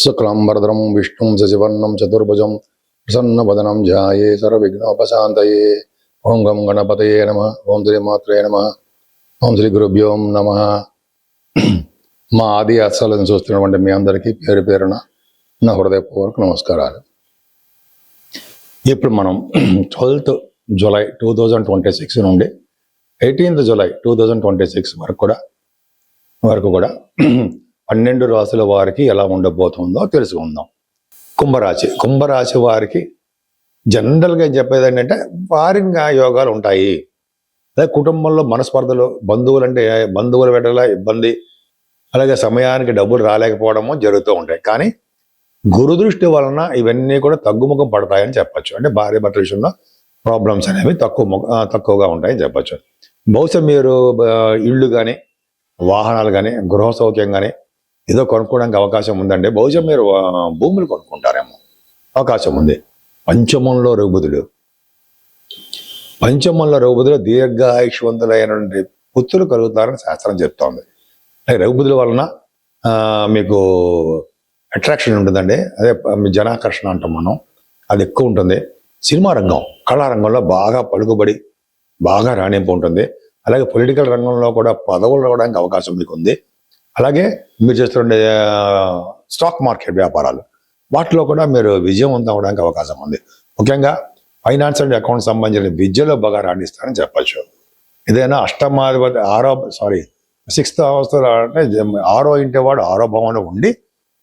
శుక్లాంబరధరం విష్ణుం శశివర్ణం చతుర్భుజం ప్రసన్నవదనం ధ్యాయే సర్వవిఘ్నోపశాంతయే. ఓం గం గణపతయే నమః. ఓం శ్రీ మాత్రే నమః. ఓం శ్రీ గురుభ్యో నమః. మా ఆది అస్సాలను చూస్తున్నటువంటి మీ అందరికీ పేరు పేరున నా హృదయపూర్వక నమస్కారాలు. ఇప్పుడు మనం 12th జూలై 2026 నుండి 18th జూలై 2026 వరకు కూడా 12 రాశుల వారికి ఎలా ఉండబోతుందో తెలుసుకుందాం. కుంభరాశి వారికి జనరల్గా చెప్పేది ఏంటంటే వారికి యోగాలు ఉంటాయి. అదే కుటుంబంలో మనస్పర్ధలు, బంధువుల వెడల ఇబ్బంది, అలాగే సమయానికి డబ్బులు రాలేకపోవడము జరుగుతూ ఉంటాయి. కానీ గురు దృష్టి వలన ఇవన్నీ కూడా తగ్గుముఖం పడతాయని చెప్పచ్చు. అంటే భార్య భర్తల విషయంలో ప్రాబ్లమ్స్ అనేవి తక్కువగా ఉంటాయని చెప్పచ్చు. బహుశా మీరు ఇళ్ళు కానీ, వాహనాలు కానీ, గృహ సౌఖ్యం కానీ ఏదో కొనుక్కోవడానికి అవకాశం ఉందండి. బహుశా మీరు భూములు కొనుక్కుంటారేమో అవకాశం ఉంది. పంచమంలో రఘుబుధుడు దీర్ఘాయుష్వంతులైనటువంటి పుత్రులు కలుగుతారని శాస్త్రం చెప్తోంది. రఘుబుధుల వలన మీకు అట్రాక్షన్ ఉంటుందండి. అదే జనాకర్షణ అంటాం మనం, అది ఎక్కువ ఉంటుంది. సినిమా రంగం, కళారంగంలో బాగా పలుకుబడి, బాగా రాణింపు ఉంటుంది. అలాగే పొలిటికల్ రంగంలో కూడా పదవులు రావడానికి అవకాశం మీకు ఉంది. అలాగే మీరు చేస్తుండే స్టాక్ మార్కెట్ వ్యాపారాలు, వాటిలో కూడా మీరు విజయవంతం అవడానికి అవకాశం ఉంది. ముఖ్యంగా ఫైనాన్స్ అండ్ అకౌంట్స్ సంబంధించిన విద్యలో బాగా రాణిస్తారని చెప్పచ్చు. ఏదైనా అష్టమాధిపతి 6th అవస్థలో అంటే 6వ ఇంటి వాడు 6వ భావంలో ఉండి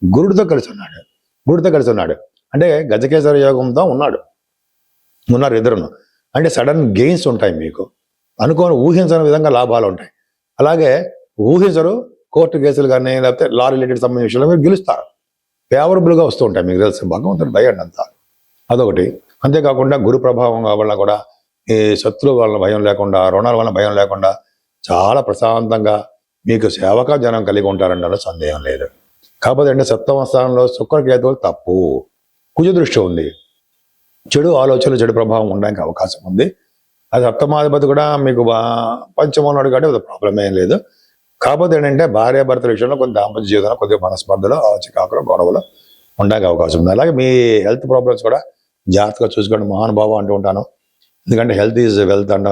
గురుడితో కలిసి ఉన్నాడు. అంటే గజకేసర యోగంతో ఉన్నారు ఇద్దరును. అంటే సడన్ గెయిన్స్ ఉంటాయి, మీకు ఊహించని విధంగా లాభాలు ఉంటాయి. అలాగే ఊహించరు కోర్టు కేసులు కానీ, లేకపోతే లా రిలేటెడ్ సంబంధించిన విషయంలో మీరు గెలుస్తారు. ఫేవరబుల్గా వస్తూ ఉంటాయి, మీకు తెలిసి భగవంతుడు దయండి అంతా. అదొకటి. అంతేకాకుండా గురు ప్రభావం వల్ల కూడా ఈ శత్రువు వలన భయం లేకుండా, రుణాల వలన భయం లేకుండా చాలా ప్రశాంతంగా మీకు సేవక జనం కలిగి ఉంటారన్న సందేహం లేదు. కాకపోతే అంటే 7వ స్థానంలో శుక్రకేతువులు తప్పు, కుజ దృష్టి ఉంది. చెడు ఆలోచనలు, చెడు ప్రభావం ఉండడానికి అవకాశం ఉంది. అది 7వ కూడా మీకు పంచమంలో ఉన్నాడు కాబట్టి ప్రాబ్లం ఏం లేదు. కాకపోతే ఏంటంటే భార్యాభర్తల విషయంలో కొంత దాంపత్య జీవితంలో కొద్దిగా మనస్పర్ధలు, చికాకులు, గొడవలు ఉండడానికి అవకాశం ఉంది. అలాగే మీ హెల్త్ ప్రాబ్లమ్స్ కూడా జాగ్రత్తగా చూసుకోండి మహానుభావం అంటూ ఉంటాను. ఎందుకంటే హెల్త్ ఈజ్ వెల్త్ అంటే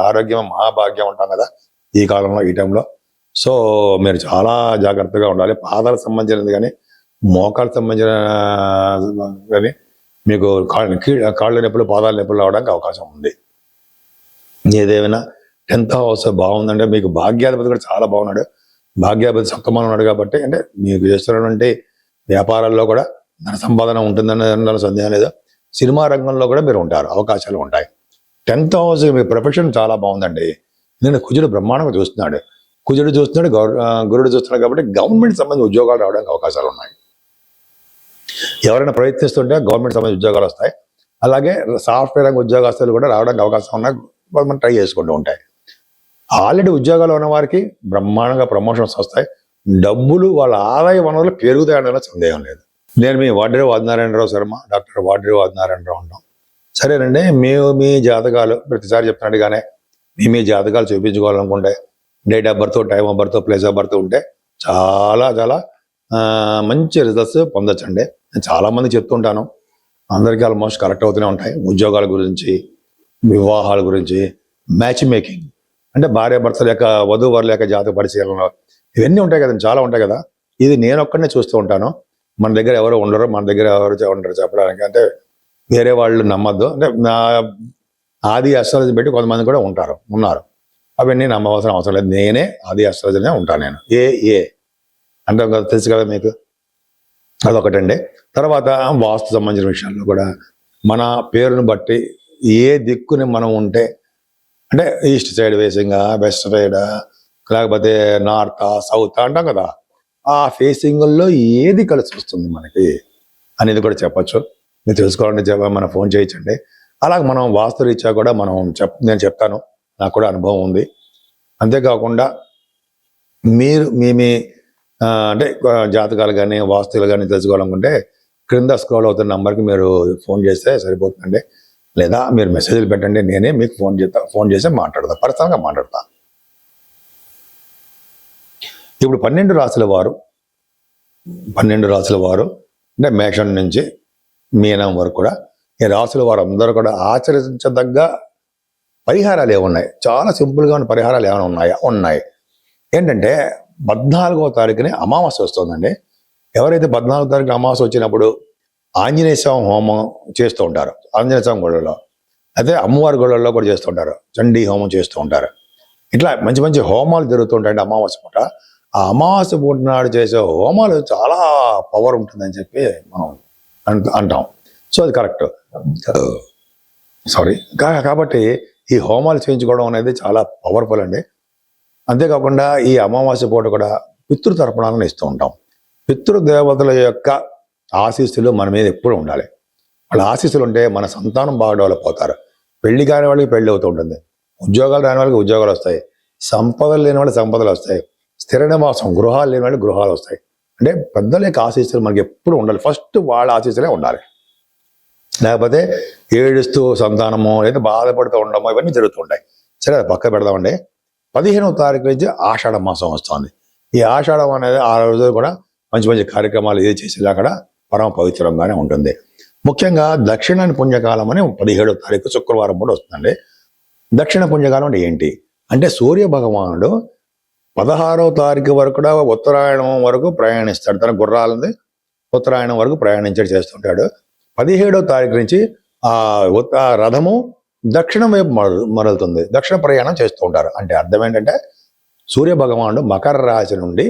ఆరోగ్యం మహాభాగ్యం ఉంటాం కదా ఈ కాలంలో, ఈ టైంలో. సో మీరు చాలా జాగ్రత్తగా ఉండాలి. పాదాలకు సంబంధించినది కానీ, మోకాళ్ళకు సంబంధించిన కానీ మీకు కాళ్ళ నొప్పులు, పాదాల నొప్పులు రావడానికి అవకాశం ఉంది. ఏదేమైనా 10th హౌస్ బాగుందంటే మీకు భాగ్యాధిపతి కూడా చాలా బాగున్నాడు. భాగ్యాధిపతి సప్తమంలో ఉన్నాడు కాబట్టి అంటే మీకు చేస్తున్నటువంటి వ్యాపారాల్లో కూడా ధన సంపాదన ఉంటుందన్న సందేహం లేదు. సినిమా రంగంలో కూడా మీరు ఉంటారు, అవకాశాలు ఉంటాయి. 10th హౌస్ మీ ప్రొఫెషన్ చాలా బాగుందండి. నేను కుజుడు బ్రహ్మాండంగా చూస్తున్నాడు, గురుడు చూస్తున్నాడు కాబట్టి గవర్నమెంట్ సంబంధించిన ఉద్యోగాలు రావడానికి అవకాశాలు ఉన్నాయి. ఎవరైనా ప్రయత్నిస్తుంటే గవర్నమెంట్ సంబంధించిన ఉద్యోగాలు వస్తాయి. అలాగే సాఫ్ట్వేర్ రంగ ఉద్యోగస్తులు కూడా రావడానికి అవకాశం ఉన్నాయి. మనం ట్రై చేసుకుంటూ ఉంటాయి. ఆల్రెడీ ఉద్యోగాలు ఉన్న వారికి బ్రహ్మాండంగా ప్రమోషన్స్ వస్తాయి. డబ్బులు, వాళ్ళ ఆదాయ వనరులు పెరుగుతాయనే సందేహం లేదు. నేను మీ వాడ్రేవు ఆదినారాయణరావు శర్మ, డాక్టర్ వాడ్రేవు ఆదినారాయణరావు ఉంటాం. సరేనండి, మీ జాతకాలు ప్రతిసారి చెప్తున్నట్టుగానే మీ జాతకాలు చూపించుకోవాలనుకుంటే date of birth, time of birth, place of birth ఉంటే చాలా చాలా మంచి రిజల్ట్స్ పొందొచ్చండి. నేను చాలామంది చెప్తుంటాను, అందరికీ ఆల్మోస్ట్ కరెక్ట్ అవుతూనే ఉంటాయి. ఉద్యోగాల గురించి, వివాహాల గురించి, మ్యాచ్ మేకింగ్ అంటే భార్యాభర్తల యొక్క, వధూవరుల యొక్క జాతక పరిశీలన, ఇవన్నీ ఉంటాయి కదండి, చాలా ఉంటాయి కదా. ఇది నేను ఒక్కడనే చూస్తూ ఉంటాను. మన దగ్గర ఎవరు ఉండరు చెప్పడానికి. అంటే వేరే వాళ్ళు నమ్మద్దు. అంటే నా ఆది అస్ట్రాలజీ పెట్టి కొంతమంది కూడా ఉన్నారు. అవన్నీ నమ్మవలసిన అవసరం లేదు. నేనే ఆది అస్ట్రాలజీనే ఉంటాను. నేను ఏ అంటే తెలుసు కదా మీకు, అదొకటండి. తర్వాత వాస్తు సంబంధించిన విషయాల్లో కూడా మన పేరును బట్టి ఏ దిక్కుని మనం ఉంటే, అంటే ఈస్ట్ సైడ్ ఫేసింగా, వెస్ట్ సైడ్, లేకపోతే నార్త్, సౌత్ అంటాం కదా, ఆ ఫేసింగ్లో ఏది కలిసి వస్తుంది మనకి అనేది కూడా చెప్పచ్చు. మీరు తెలుసుకోవాలంటే మనం ఫోన్ చేయించండి. అలాగే మనం వాస్తు రీత్యా కూడా నేను చెప్తాను, నాకు కూడా అనుభవం ఉంది. అంతేకాకుండా మీరు మీ అంటే జాతకాలు కానీ, వాస్తులు కానీ తెలుసుకోవాలనుకుంటే క్రింద స్క్రోల్ అవుతున్న నంబర్కి మీరు ఫోన్ చేస్తే సరిపోతుందండి. లేదా మీరు మెసేజ్లు పెట్టండి, నేనే మీకు ఫోన్ చేసి మాట్లాడతా, పర్సనల్గా మాట్లాడతా. ఇప్పుడు 12 రాశుల వారు అంటే మేషం నుంచి మీనం వరకు కూడా ఈ రాసుల వారందరూ కూడా ఆచరించదగ్గ పరిహారాలు ఏమున్నాయి? చాలా సింపుల్గా ఉన్న పరిహారాలు ఏమైనా ఉన్నాయా? ఉన్నాయి. ఏంటంటే 14వ తారీఖుని అమావాస్య వస్తుందండి. ఎవరైతే 14వ తారీఖున అమావాస్య వచ్చినప్పుడు ఆంజనేయ స్వామి హోమం చేస్తూ ఉంటారు, ఆంజనేయ స్వామి గుళ్ళలో, అయితే అమ్మవారి గుళ్ళల్లో కూడా చేస్తూ ఉంటారు, చండీ హోమం చేస్తూ ఉంటారు. ఇట్లా మంచి మంచి హోమాలు జరుగుతుంటాయండి అమావాస్య పూట. ఆ అమావాస్య పూట నాడు చేసే హోమాలు చాలా పవర్ ఉంటుందని చెప్పి మనం అంటాం. సో అది కరెక్ట్. సారీ. కాబట్టి ఈ హోమాలు చేయించుకోవడం అనేది చాలా పవర్ఫుల్ అండి. అంతేకాకుండా ఈ అమావాస్య పూట కూడా పితృతర్పణాలను ఇస్తూ ఉంటాం. పితృదేవతల యొక్క ఆశీస్సులు మన మీద ఎప్పుడు ఉండాలి. వాళ్ళ ఆశీస్సులు ఉంటే మన సంతానం బాగా డెవలప్ అవుతారు. పెళ్లి కాని వాళ్ళకి పెళ్లి అవుతూ ఉంటుంది, ఉద్యోగాలు రాని వాళ్ళకి ఉద్యోగాలు వస్తాయి, సంపదలు లేని వాళ్ళకి సంపదలు వస్తాయి, స్థిర నివాసం గృహాలు లేని వాళ్ళకి గృహాలు వస్తాయి. అంటే పెద్దల యొక్క ఆశీస్సులు మనకి ఎప్పుడు ఉండాలి. ఫస్ట్ వాళ్ళ ఆశీస్సులే ఉండాలి. లేకపోతే ఏడుస్తూ సంతానము లేదా బాధపడుతూ ఉండడము ఇవన్నీ జరుగుతుంటాయి. సరే, అది పక్క పెడదామండి. 15వ తారీఖు నుంచి ఆషాఢ మాసం వస్తుంది. ఈ ఆషాఢం అనేది ఆ రోజు కూడా మంచి మంచి కార్యక్రమాలు ఏది చేసేలా కూడా పరమ పవిత్రంగానే ఉంటుంది. ముఖ్యంగా దక్షిణ పుణ్యకాలం అని 17వ తారీఖు శుక్రవారం కూడా వస్తుందండి. దక్షిణ పుణ్యకాలం అంటే ఏంటి అంటే, సూర్య భగవానుడు 16వ తారీఖు వరకు కూడా ఉత్తరాయణం వరకు ప్రయాణిస్తాడు. తన గుర్రాలని ఉత్తరాయణం వరకు ప్రయాణించడం చేస్తుంటాడు. 17వ తారీఖు నుంచి ఆ రథము దక్షిణం వైపు మరలుతుంది, దక్షిణ ప్రయాణం చేస్తూ ఉంటారు. అంటే అర్థం ఏంటంటే, సూర్య భగవానుడు మకర రాశి నుండి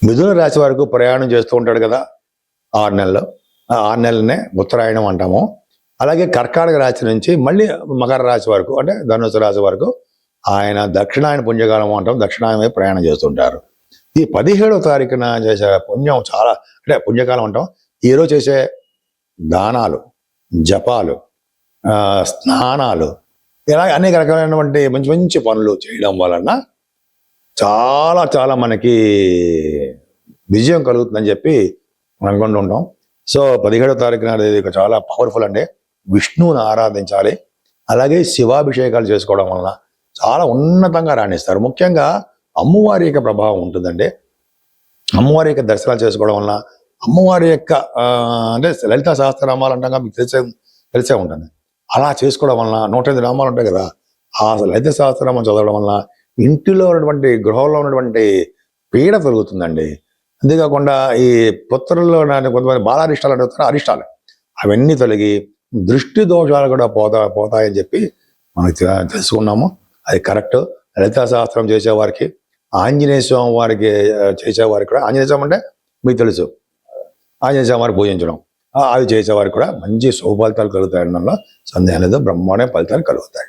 మిథున రాశి వరకు ప్రయాణం చేస్తూ ఉంటాడు కదా 6 నెలలు. ఆ 6 నెలలనే ఉత్తరాయణం అంటాము. అలాగే కర్కాటక రాశి నుంచి మళ్ళీ మకర రాశి వరకు అంటే ధనుసు రాశి వరకు ఆయన దక్షిణాయన పుణ్యకాలం అంటాం, దక్షిణాయన వైపు ప్రయాణం చేస్తుంటారు. ఈ 17వ తారీఖున చేసే పుణ్యం చాలా, అంటే పుణ్యకాలం అంటాం. ఈరోజు చేసే దానాలు, జపాలు, స్నానాలు, ఇలా అనేక రకాలైనటువంటి మంచి మంచి పనులు చేయడం వలన చాలా చాలా మనకి విజయం కలుగుతుందని చెప్పి మనం అనుకుంటూ ఉంటాం. సో 17వ తారీఖున అనేది చాలా పవర్ఫుల్ అండి. విష్ణువుని ఆరాధించాలి. అలాగే శివాభిషేకాలు చేసుకోవడం వలన చాలా ఉన్నతంగా రాణిస్తారు. ముఖ్యంగా అమ్మవారి యొక్క ప్రభావం ఉంటుందండి. అమ్మవారి యొక్క దర్శనాలు చేసుకోవడం వలన, అమ్మవారి యొక్క అంటే లలితా సహస్రనామాలు అంటాం, మీకు తెలిసే ఉంటుంది. అలా చేసుకోవడం వలన 108 నామాలు ఉంటాయి కదా, ఆ లలిత సహస్రనామం చదవడం వలన ఇంటిలో ఉన్నటువంటి, గృహంలో ఉన్నటువంటి పీడ తొలుగుతుందండి. అంతేకాకుండా ఈ పుత్రుల్లో కొంతమంది బాలారిష్టాలు అడుగుతారు, అరిష్టాలు అవన్నీ తొలగి దృష్టి దోషాలు కూడా పోతాయని చెప్పి మనకి తెలుసుకున్నాము. అది కరెక్ట్. లలితా శాస్త్రం చేసేవారికి, ఆంజనేయ స్వామి వారికి చేసేవారికి కూడా, ఆంజనేయ స్వామి అంటే మీకు తెలుసు, ఆంజనేయ స్వామి వారికి పూజించడం, అవి చేసేవారికి కూడా మంచి శుభ ఫలితాలు కలుగుతాయి అనడంలో సందేహం లేదు. బ్రహ్మాండ ఫలితాలు కలుగుతాయి.